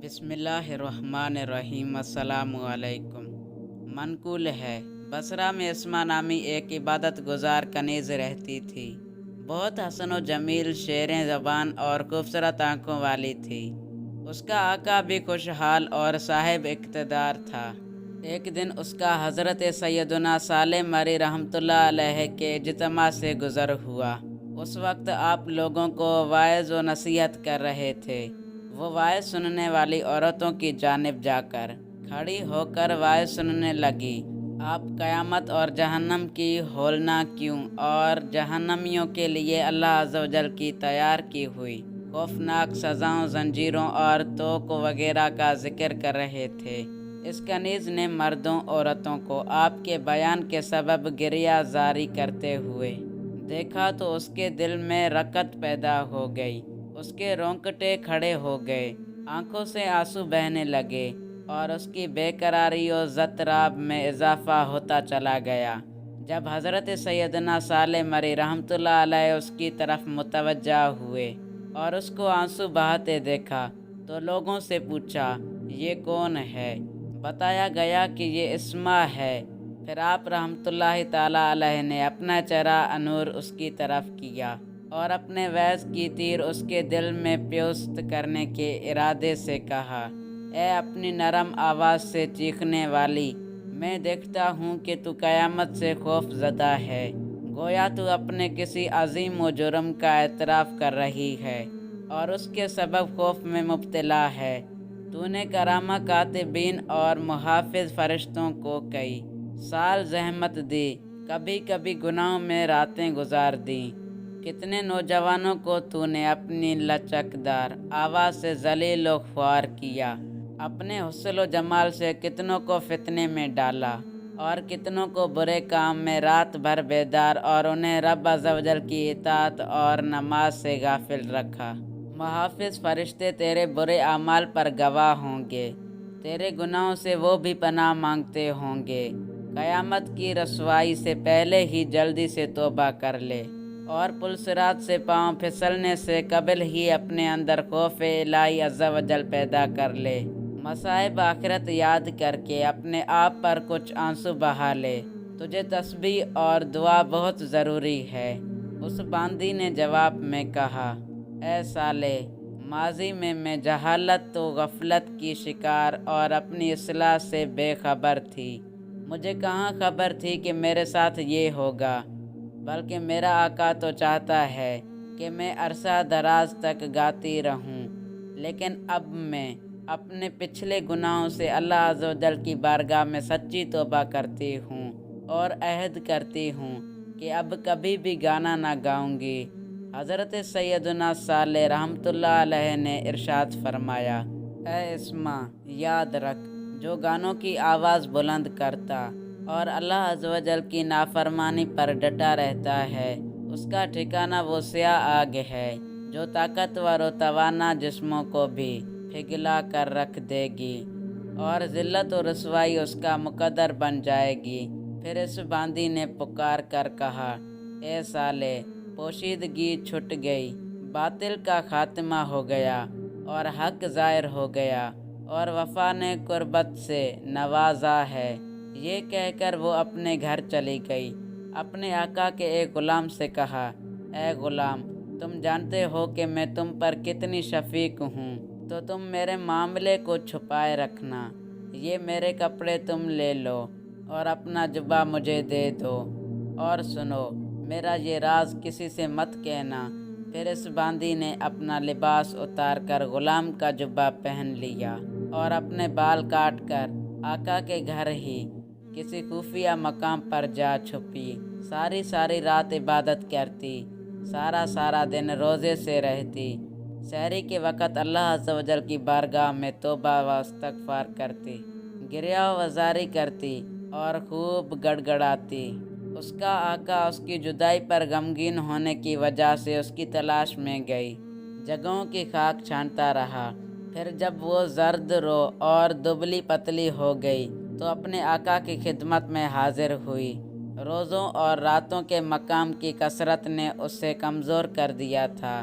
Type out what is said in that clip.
بسم اللہ الرحمن الرحیم۔ السلام علیکم۔ منقول ہے، بصرہ میں اسما نامی ایک عبادت گزار کنیز رہتی تھی۔ بہت حسن و جمیل، شیریں زبان اور خوبصورت آنکھوں والی تھی۔ اس کا آقا بھی خوشحال اور صاحب اقتدار تھا۔ ایک دن اس کا حضرت سیدنا صالح مری رحمۃ اللہ علیہ کے اجتماع سے گزر ہوا۔ اس وقت آپ لوگوں کو واعظ و نصیحت کر رہے تھے۔ وہ واعظ سننے والی عورتوں کی جانب جا کر کھڑی ہو کر واعظ سننے لگی۔ آپ قیامت اور جہنم کی ہولناک کیوں اور جہنمیوں کے لیے اللہ عز و جل کی تیار کی ہوئی خوفناک سزاؤں، زنجیروں اور توق وغیرہ کا ذکر کر رہے تھے۔ اس کنیز نے مردوں عورتوں کو آپ کے بیان کے سبب گریہ زاری کرتے ہوئے دیکھا تو اس کے دل میں رقت پیدا ہو گئی۔ اس کے رونگٹے کھڑے ہو گئے، آنکھوں سے آنسو بہنے لگے اور اس کی بے قراری و اضطراب میں اضافہ ہوتا چلا گیا۔ جب حضرت سیدنا صالح مری رحمۃ اللہ علیہ اس کی طرف متوجہ ہوئے اور اس کو آنسو بہاتے دیکھا تو لوگوں سے پوچھا، یہ کون ہے؟ بتایا گیا کہ یہ اسما ہے۔ پھر آپ رحمۃ اللہ تعالیٰ علیہ نے اپنا چہرہ انور اس کی طرف کیا اور اپنے وعظ کی تیر اس کے دل میں پیوست کرنے کے ارادے سے کہا، اے اپنی نرم آواز سے چیخنے والی، میں دیکھتا ہوں کہ تو قیامت سے خوف زدہ ہے۔ گویا تو اپنے کسی عظیم و جرم کا اعتراف کر رہی ہے اور اس کے سبب خوف میں مبتلا ہے۔ تو نے کرامہ کاتبین اور محافظ فرشتوں کو کئی سال زحمت دی، کبھی کبھی گناہوں میں راتیں گزار دیں۔ کتنے نوجوانوں کو تو نے اپنی لچکدار آواز سے ذلیل و خوار کیا۔ اپنے حسن و جمال سے کتنوں کو فتنے میں ڈالا اور کتنوں کو برے کام میں رات بھر بیدار اور انہیں رب عز و جل کی اطاعت اور نماز سے غافل رکھا۔ محافظ فرشتے تیرے برے اعمال پر گواہ ہوں گے، تیرے گناہوں سے وہ بھی پناہ مانگتے ہوں گے۔ قیامت کی رسوائی سے پہلے ہی جلدی سے توبہ کر لے اور پلصراط سے پاؤں پھسلنے سے قبل ہی اپنے اندر خوف الہی عز و جل پیدا کر لے۔ مصائب آخرت یاد کر کے اپنے آپ پر کچھ آنسو بہا لے، تجھے تسبیح اور دعا بہت ضروری ہے۔ اس باندی نے جواب میں کہا، اے صالح، ماضی میں جہالت و غفلت کی شکار اور اپنی اصلاح سے بے خبر تھی۔ مجھے کہاں خبر تھی کہ میرے ساتھ یہ ہوگا، بلکہ میرا آقا تو چاہتا ہے کہ میں عرصہ دراز تک گاتی رہوں۔ لیکن اب میں اپنے پچھلے گناہوں سے اللہ عز و جل کی بارگاہ میں سچی توبہ کرتی ہوں اور عہد کرتی ہوں کہ اب کبھی بھی گانا نہ گاؤں گی۔ حضرت سیدنا صالح رحمۃ اللہ علیہ نے ارشاد فرمایا، اے اسما، یاد رکھ، جو گانوں کی آواز بلند کرتا اور اللہ عز و جل کی نافرمانی پر ڈٹا رہتا ہے، اس کا ٹھکانہ وہ سیاہ آگ ہے جو طاقتور و توانا جسموں کو بھی پگھلا کر رکھ دے گی اور ذلت و رسوائی اس کا مقدر بن جائے گی۔ پھر اس باندی نے پکار کر کہا، اے صالح، پوشیدگی چھٹ گئی، باطل کا خاتمہ ہو گیا اور حق ظاہر ہو گیا اور وفا نے قربت سے نوازا ہے۔ یہ کہہ کر وہ اپنے گھر چلی گئی۔ اپنے آقا کے ایک غلام سے کہا، اے غلام، تم جانتے ہو کہ میں تم پر کتنی شفیق ہوں، تو تم میرے معاملے کو چھپائے رکھنا۔ یہ میرے کپڑے تم لے لو اور اپنا جبہ مجھے دے دو، اور سنو، میرا یہ راز کسی سے مت کہنا۔ پھر اس باندی نے اپنا لباس اتار کر غلام کا جبہ پہن لیا اور اپنے بال کاٹ کر آقا کے گھر ہی کسی خفیہ مقام پر جا چھپی۔ ساری رات عبادت کرتی، سارا دن روزے سے رہتی، سحری کے وقت اللہ عز و جل کی بارگاہ میں توبہ و استغفار کرتی، گریہ و زاری کرتی اور خوب گڑگڑاتی۔ اس کا آقا اس کی جدائی پر غمگین ہونے کی وجہ سے اس کی تلاش میں گئی، جگہوں کی خاک چھانتا رہا۔ پھر جب وہ زرد رو اور دبلی پتلی ہو گئی تو اپنے آقا کی خدمت میں حاضر ہوئی۔ روزوں اور راتوں کے مقام کی کثرت نے اسے کمزور کر دیا تھا۔